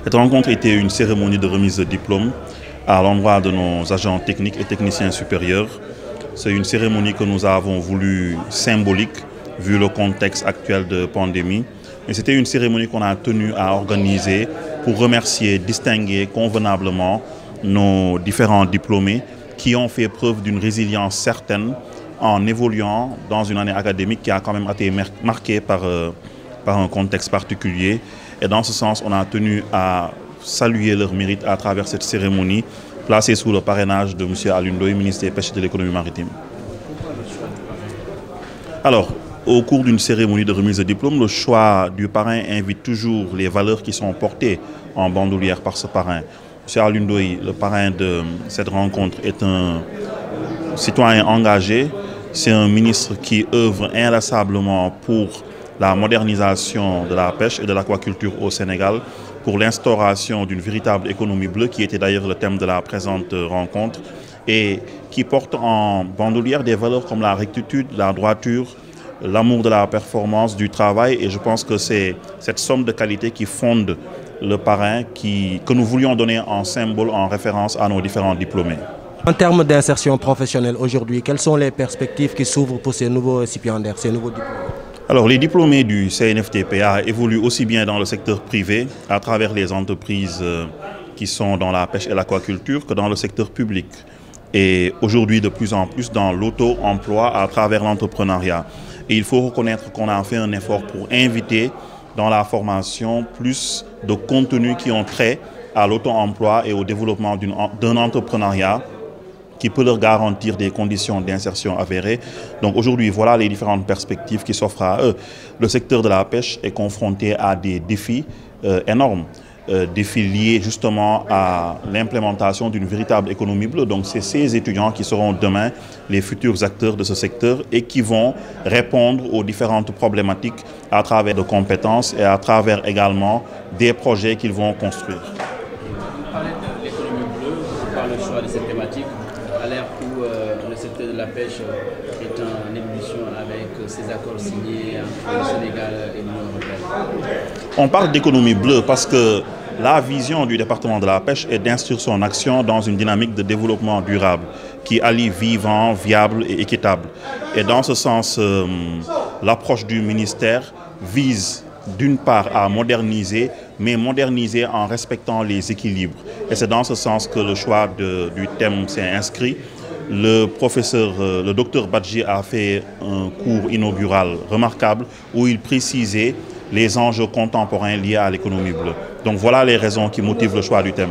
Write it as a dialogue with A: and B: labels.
A: Cette rencontre était une cérémonie de remise de diplôme à l'endroit de nos agents techniques et techniciens supérieurs. C'est une cérémonie que nous avons voulu symbolique vu le contexte actuel de pandémie. Et c'était une cérémonie qu'on a tenu à organiser pour remercier, distinguer convenablement nos différents diplômés qui ont fait preuve d'une résilience certaine en évoluant dans une année académique qui a quand même été marquée par un contexte particulier. Et dans ce sens, on a tenu à saluer leur mérite à travers cette cérémonie placée sous le parrainage de M. Alioune Ndoye, ministre des Pêches et de l'Économie maritime. Alors, au cours d'une cérémonie de remise de diplôme, le choix du parrain invite toujours les valeurs qui sont portées en bandoulière par ce parrain. M. Alioune Ndoye, le parrain de cette rencontre, est un citoyen engagé. C'est un ministre qui œuvre inlassablement pour la modernisation de la pêche et de l'aquaculture au Sénégal, pour l'instauration d'une véritable économie bleue, qui était d'ailleurs le thème de la présente rencontre, et qui porte en bandoulière des valeurs comme la rectitude, la droiture, l'amour de la performance, du travail. Et je pense que c'est cette somme de qualités qui fonde le parrain que nous voulions donner en symbole, en référence à nos différents diplômés.
B: En termes d'insertion professionnelle aujourd'hui, quelles sont les perspectives qui s'ouvrent pour ces nouveaux récipiendaires, ces nouveaux diplômés?
A: Alors, les diplômés du CNFTPA évoluent aussi bien dans le secteur privé, à travers les entreprises qui sont dans la pêche et l'aquaculture, que dans le secteur public. Et aujourd'hui, de plus en plus, dans l'auto-emploi à travers l'entrepreneuriat. Et il faut reconnaître qu'on a fait un effort pour inviter dans la formation plus de contenus qui ont trait à l'auto-emploi et au développement d'un entrepreneuriat qui peut leur garantir des conditions d'insertion avérées. Donc aujourd'hui, voilà les différentes perspectives qui s'offrent à eux. Le secteur de la pêche est confronté à des défis énormes, défis liés justement à l'implémentation d'une véritable économie bleue. Donc c'est ces étudiants qui seront demain les futurs acteurs de ce secteur et qui vont répondre aux différentes problématiques à travers de compétences et à travers également des projets qu'ils vont construire.
C: Vous parlez de l'économie bleue, par le choix de cette thématique, à l'ère où le secteur de la pêche est en évolution avec ces accords signés entre le Sénégal et l'Union européenne.
A: On parle d'économie bleue parce que la vision du département de la pêche est d'inscrire son action dans une dynamique de développement durable qui allie vivant, viable et équitable. Et dans ce sens, l'approche du ministère vise d'une part à moderniser, mais moderniser en respectant les équilibres. Et c'est dans ce sens que le choix du thème s'est inscrit. Le docteur Badji a fait un cours inaugural remarquable où il précisait les enjeux contemporains liés à l'économie bleue. Donc voilà les raisons qui motivent le choix du thème.